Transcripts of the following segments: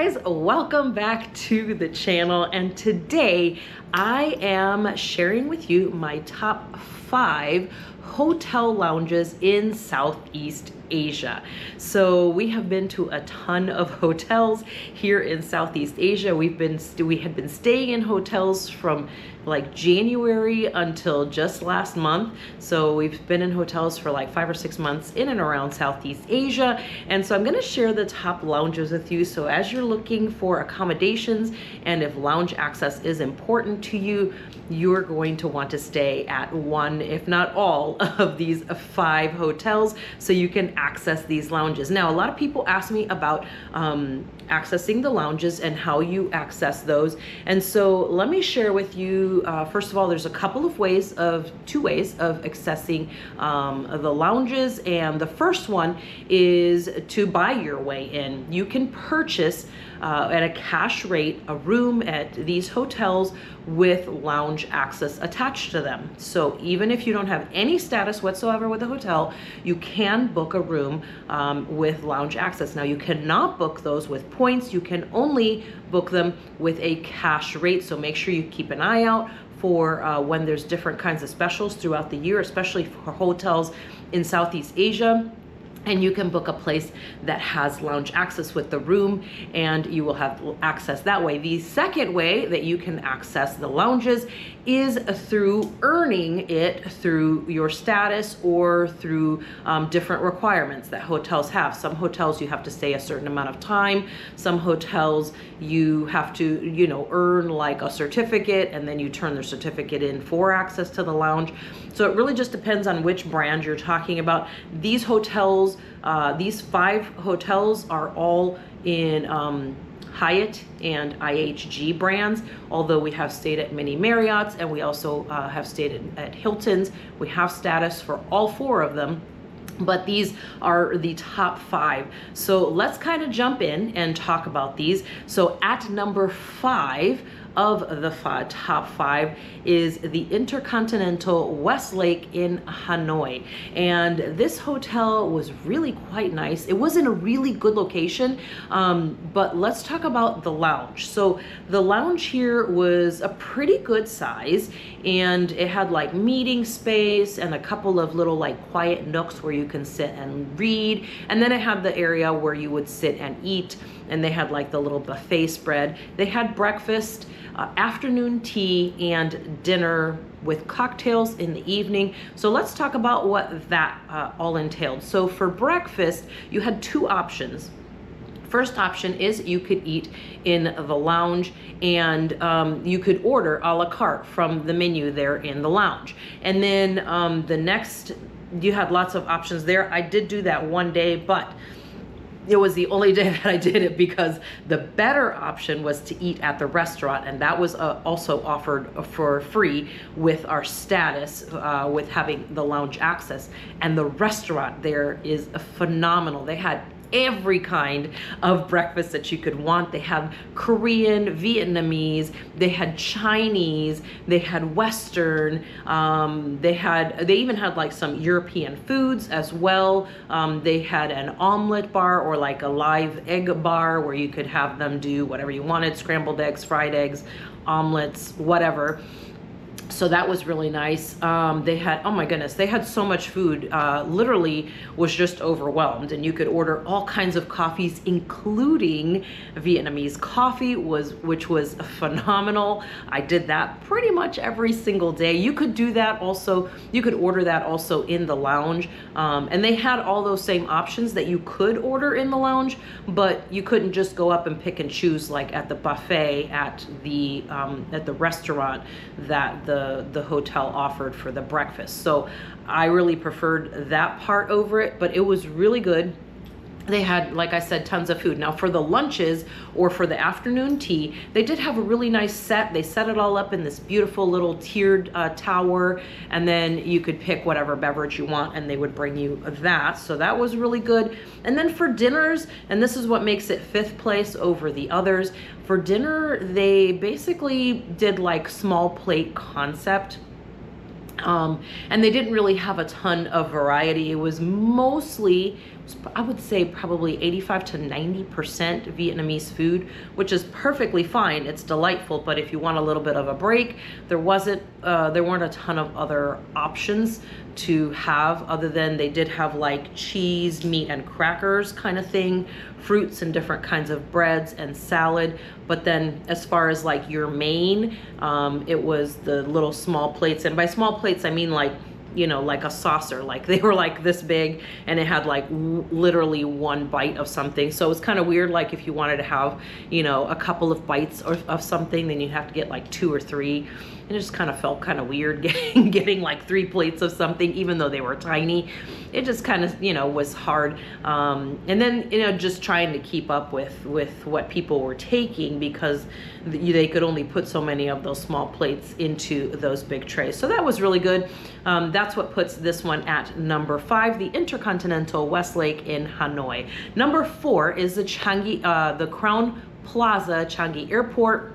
guys, welcome back to the channel, and today I am sharing with you my top 5 hotel lounges in Southeast Asia. So we have been to a ton of hotels here in Southeast Asia. We had been staying in hotels from like January until just last month. So we've been in hotels for like 5 or 6 months in and around Southeast Asia. And so I'm going to share the top lounges with you. So as you're looking for accommodations and if lounge access is important to you, you're going to want to stay at one, if not all, of these 5 hotels so you can access these lounges. Now, a lot of people ask me about accessing the lounges and how you access those. And so let me share with you, first of all, there's a couple of ways of, 2 ways of accessing the lounges. And the first one is to buy your way in. You can purchase at a cash rate a room at these hotels with lounge access attached to them. So even if you don't have any status whatsoever with the hotel, you can book a room with lounge access. Now you cannot book those with points. You can only book them with a cash rate. So make sure you keep an eye out for when there's different kinds of specials throughout the year, especially for hotels in Southeast Asia. And you can book a place that has lounge access with the room, and you will have access that way. The second way that you can access the lounges is through earning it through your status or through different requirements that hotels have. Some hotels you have to stay a certain amount of time. Some hotels you have to, earn like a certificate, and then you turn their certificate in for access to the lounge. So it really just depends on which brand you're talking about. These hotels, these 5 hotels are all in Hyatt and IHG brands, although we have stayed at many Marriotts and we also have stayed at Hilton's. We have status for all 4 of them, but these are the top 5. So let's kind of jump in and talk about these. So at number 5 of the top 5 is the Intercontinental Westlake in Hanoi. And this hotel was really quite nice. It was in a really good location, but let's talk about the lounge. So the lounge here was a pretty good size, and it had like meeting space and a couple of little like quiet nooks where you can sit and read. And then it had the area where you would sit and eat, and they had like the little buffet spread. They had breakfast, afternoon tea, and dinner with cocktails in the evening. So let's talk about what that all entailed. So for breakfast, you had 2 options. First option is you could eat in the lounge, and you could order a la carte from the menu there in the lounge. And then the next, you had lots of options there. I did do that one day, but it was the only day that I did it because the better option was to eat at the restaurant, and that was also offered for free with our status with having the lounge access. And the restaurant there is phenomenal. They had every kind of breakfast that you could want. They had Korean, Vietnamese, they had Chinese, they had Western, they even had like some European foods as well. They had an omelet bar, or like a live egg bar, where you could have them do whatever you wanted: scrambled eggs, fried eggs, omelets, whatever. So that was really nice. They had, oh my goodness, they had so much food, literally was just overwhelmed. And you could order all kinds of coffees, including Vietnamese coffee, which was phenomenal. I did that pretty much every single day. You could do that also, you could order that also in the lounge. And they had all those same options that you could order in the lounge, but you couldn't just go up and pick and choose like at the buffet at the restaurant that the hotel offered for the breakfast. So I really preferred that part over it, but it was really good. They had, like I said, tons of food. Now for the lunches or for the afternoon tea, they did have a really nice set. They set it all up in this beautiful little tiered tower, and then you could pick whatever beverage you want and they would bring you that. So that was really good. And then for dinners, and this is what makes it 5th place over the others, for dinner, they basically did like small plate concept. And they didn't really have a ton of variety. It was mostly I would say probably 85 to 90% Vietnamese food, which is perfectly fine. It's delightful, but if you want a little bit of a break, there weren't a ton of other options to have, other than they did have like cheese, meat, and crackers kind of thing, fruits and different kinds of breads and salad. But then as far as like your main, it was the little small plates. And by small plates, I mean like, you know, like a saucer, like they were like this big, and it had like literally one bite of something. So it was kind of weird. Like if you wanted to have, you know, a couple of bites of something, then you have to get like 2 or 3. And it just kind of felt kind of weird getting like 3 plates of something, even though they were tiny. It just kind of, you know, was hard. And then, you know, just trying to keep up with what people were taking, because they could only put so many of those small plates into those big trays. So that was really good. That's what puts this one at number 5, the Intercontinental Westlake in Hanoi. Number 4 is the Changi, the Crowne Plaza, Changi Airport.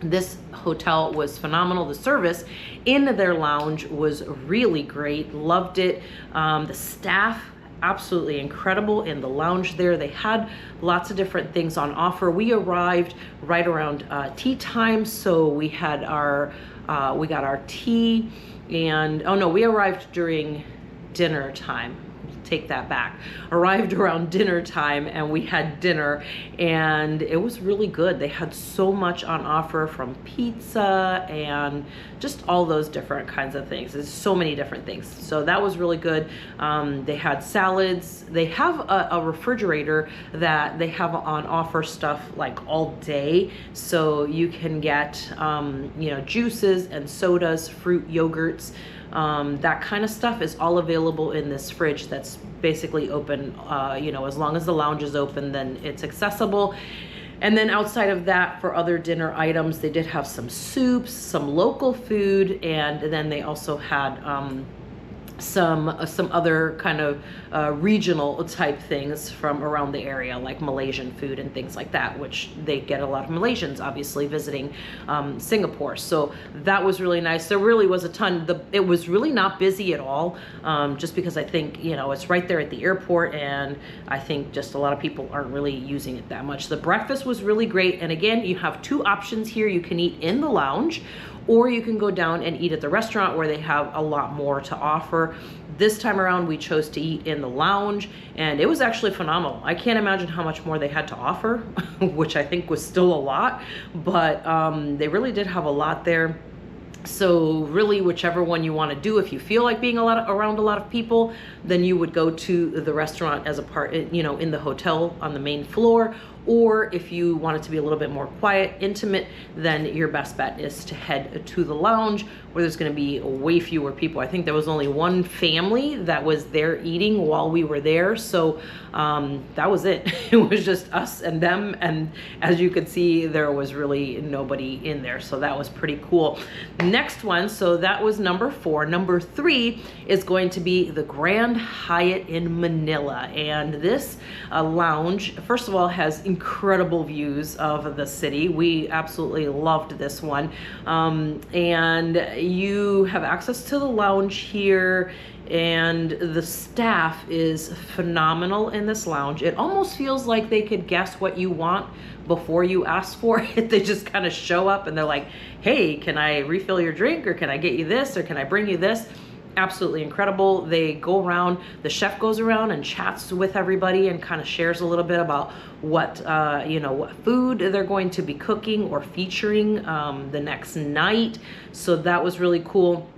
This hotel was phenomenal. The service in their lounge was really great. Loved it. The staff, absolutely incredible in the lounge there. They had lots of different things on offer. We arrived right around tea time, so we had our we got our tea, and oh no, we arrived during dinner time. Take that back. Arrived around dinner time, and we had dinner, and it was really good. They had so much on offer, from pizza and just all those different kinds of things. There's so many different things. So that was really good. They had salads. They have a refrigerator that they have on offer stuff like all day. So you can get, you know, juices and sodas, fruit, yogurts. That kind of stuff is all available in this fridge that's basically open, you know, as long as the lounge is open, then it's accessible. And then outside of that, for other dinner items, they did have some soups, some local food, and then they also had some other kind of regional type things from around the area, like Malaysian food and things like that, which they get a lot of Malaysians obviously visiting Singapore. So that was really nice. There really was a ton. It was really not busy at all, just because I think, you know, it's right there at the airport, and I think just a lot of people aren't really using it that much. The breakfast was really great, and again, you have 2 options here. You can eat in the lounge, or you can go down and eat at the restaurant, where they have a lot more to offer. This time around, we chose to eat in the lounge, and it was actually phenomenal. I can't imagine how much more they had to offer, which I think was still a lot, but they really did have a lot there. So really, whichever one you want to do, if you feel like being around a lot of people, then you would go to the restaurant as a part, you know, in the hotel on the main floor. Or if you want it to be a little bit more quiet, intimate, then your best bet is to head to the lounge, where there's going to be way fewer people. I think there was only one family that was there eating while we were there. So that was it. It was just us and them. And as you could see, there was really nobody in there. So that was pretty cool. Next one, so that was number 4. Number 3 is going to be the Grand Hyatt in Manila. And this lounge, first of all, has incredible views of the city. We absolutely loved this one. And you have access to the lounge here, and the staff is phenomenal in this lounge. It almost feels like they could guess what you want before you ask for it. They just kind of show up and they're like, hey, can I refill your drink, or can I get you this, or can I bring you this? Absolutely incredible. They go around, the chef goes around and chats with everybody and kind of shares a little bit about what, you know, what food they're going to be cooking or featuring the next night. So that was really cool.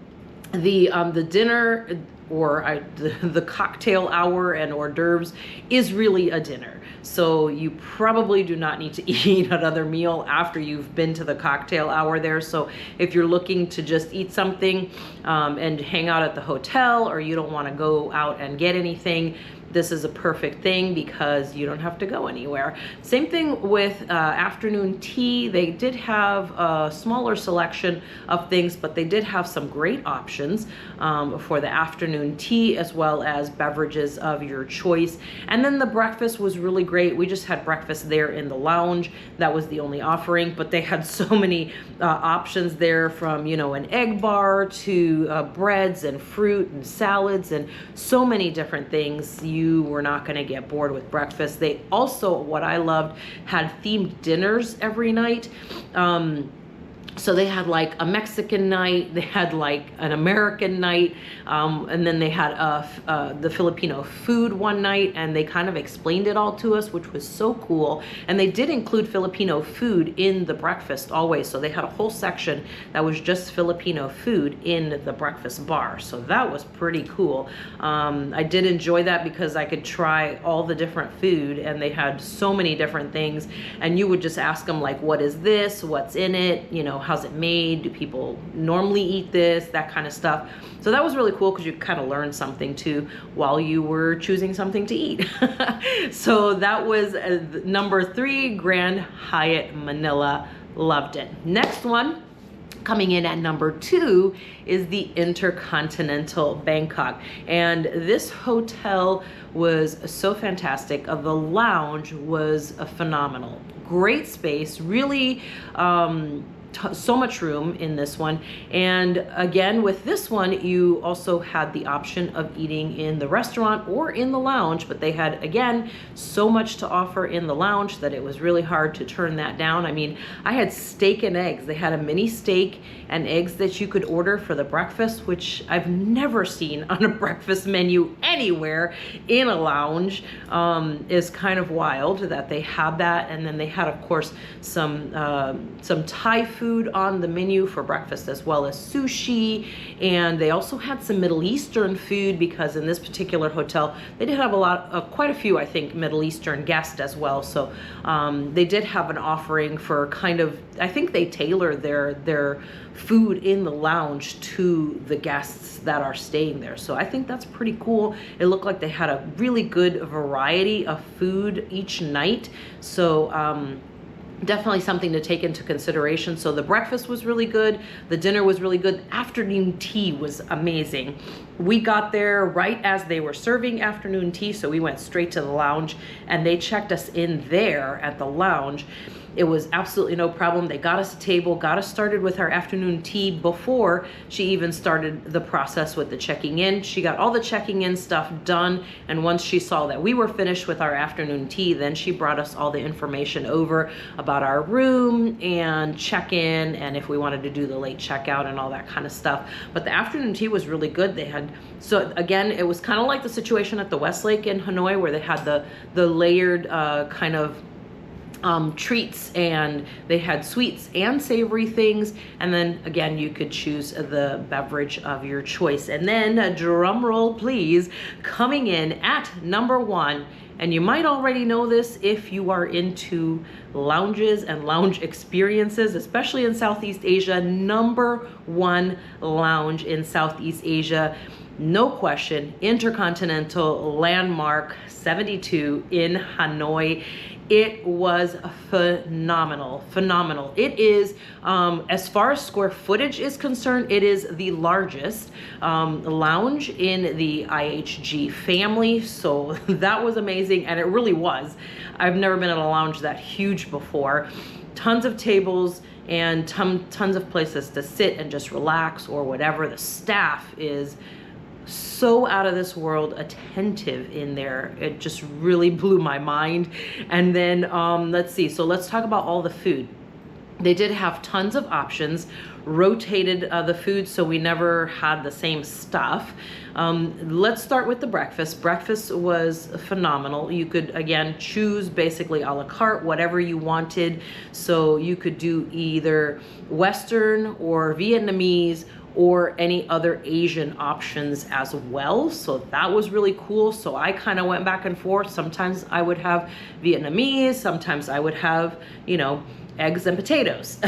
The dinner, or the cocktail hour and hors d'oeuvres is really a dinner. So you probably do not need to eat another meal after you've been to the cocktail hour there. So if you're looking to just eat something and hang out at the hotel, or you don't want to go out and get anything, this is a perfect thing, because you don't have to go anywhere. Same thing with afternoon tea. They did have a smaller selection of things, but they did have some great options for the afternoon tea, as well as beverages of your choice. And then the breakfast was really great. We just had breakfast there in the lounge. That was the only offering, but they had so many options there, from, you know, an egg bar to breads and fruit and salads and so many different things. you were not going to get bored with breakfast. They also, what I loved, had themed dinners every night. So they had like a Mexican night, they had like an American night, and then they had the Filipino food one night, and they kind of explained it all to us, which was so cool. And they did include Filipino food in the breakfast always. So they had a whole section that was just Filipino food in the breakfast bar. So that was pretty cool. I did enjoy that because I could try all the different food, and they had so many different things. And you would just ask them like, what is this? What's in it? You know, how's it made? Do people normally eat this? That kind of stuff. So that was really cool because you kind of learned something too while you were choosing something to eat. So that was number 3, Grand Hyatt Manila. Loved it. Next one, coming in at number 2, is the Intercontinental Bangkok. And this hotel was so fantastic. The lounge was phenomenal. Great space, really so much room in this one. And again, with this one, you also had the option of eating in the restaurant or in the lounge, but they had, again, so much to offer in the lounge that it was really hard to turn that down. I mean, I had steak and eggs. They had a mini steak and eggs that you could order for the breakfast, which I've never seen on a breakfast menu anywhere in a lounge. Is kind of wild that they had that. And then they had, of course, some Thai food on the menu for breakfast, as well as sushi. And they also had some Middle Eastern food, because in this particular hotel they did have quite a few, I think, Middle Eastern guests as well. So they did have an offering for kind of, I think they tailor their food in the lounge to the guests that are staying there. So I think that's pretty cool. It looked like they had a really good variety of food each night. So definitely something to take into consideration. So the breakfast was really good. The dinner was really good. Afternoon tea was amazing. We got there right as they were serving afternoon tea, so we went straight to the lounge, and they checked us in there at the lounge. It was absolutely no problem. They got us a table, got us started with our afternoon tea before she even started the process with the checking in. She got all the checking in stuff done, and once she saw that we were finished with our afternoon tea, then she brought us all the information over about our room and check-in, and if we wanted to do the late checkout and all that kind of stuff. But the afternoon tea was really good. They had, so again, it was kind of like the situation at the Westlake in Hanoi, where they had the layered kind of treats, and they had sweets and savory things, and then again you could choose the beverage of your choice. And then drum roll please, coming in at number 1, and you might already know this if you are into lounges and lounge experiences, especially in Southeast Asia, number 1 lounge in Southeast Asia, no question, Intercontinental Landmark 72 in Hanoi. It was phenomenal. It is, as far as square footage is concerned, it is the largest lounge in the IHG family. So that was amazing, and it really was. I've never been in a lounge that huge before. Tons of tables and tons of places to sit and just relax or whatever. The staff is so out of this world attentive in there. It just really blew my mind. And then let's see, so let's talk about all the food. They did have tons of options, rotated the food, so we never had the same stuff. Let's start with the breakfast. Breakfast was phenomenal. You could, again, choose basically a la carte, whatever you wanted. So you could do either Western or Vietnamese or any other Asian options as well. So that was really cool. So I kind of went back and forth. Sometimes I would have Vietnamese, sometimes I would have, you know, eggs and potatoes.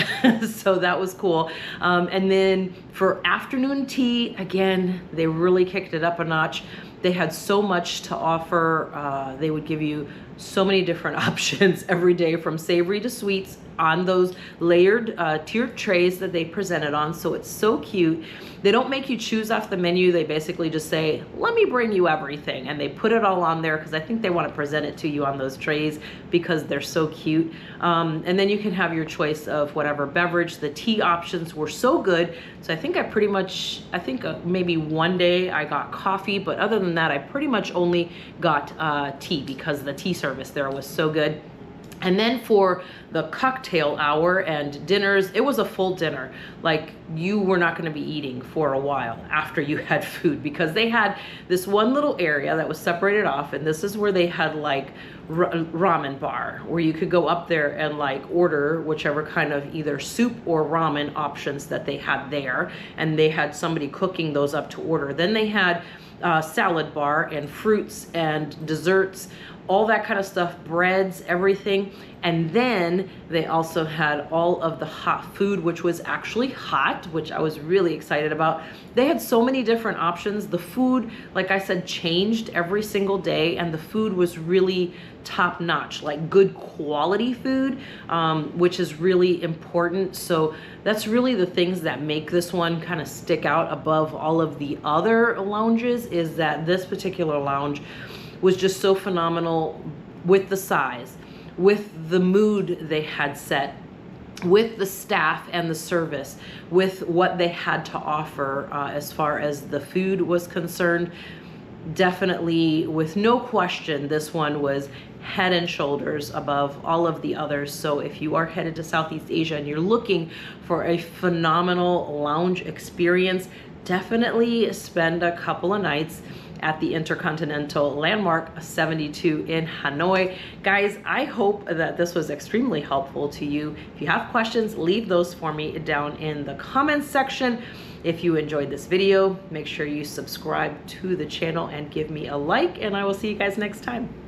So that was cool. And then for afternoon tea, again, they really kicked it up a notch. They had so much to offer. They would give you so many different options every day, from savory to sweets, on those layered tiered trays that they presented on. So it's so cute. They don't make you choose off the menu. They basically just say, let me bring you everything, and they put it all on there because I think they want to present it to you on those trays because they're so cute. And then you can have your choice of whatever beverage. The tea options were so good, so I think maybe one day I got coffee, but other than that I pretty much only got tea because the tea service there was so good. And then for the cocktail hour and dinners, it was a full dinner. Like, you were not going to be eating for a while after you had food, because they had this one little area that was separated off, and this is where they had like ramen bar, where you could go up there and like order whichever kind of either soup or ramen options that they had there, and they had somebody cooking those up to order. Then they had salad bar and fruits and desserts, all that kind of stuff, breads, everything. And then they also had all of the hot food, which was actually hot, which I was really excited about. They had so many different options. The food, like I said, changed every single day, and the food was really top notch, like good quality food, which is really important. So that's really the things that make this one kind of stick out above all of the other lounges, is that this particular lounge was just so phenomenal with the size, with the mood they had set, with the staff and the service, with what they had to offer as far as the food was concerned. Definitely, with no question, this one was head and shoulders above all of the others. So if you are headed to Southeast Asia and you're looking for a phenomenal lounge experience, definitely spend a couple of nights at the Intercontinental Landmark 72 in Hanoi. Guys, I hope that this was extremely helpful to you. If you have questions, leave those for me down in the comments section. If you enjoyed this video, make sure you subscribe to the channel and give me a like, and I will see you guys next time.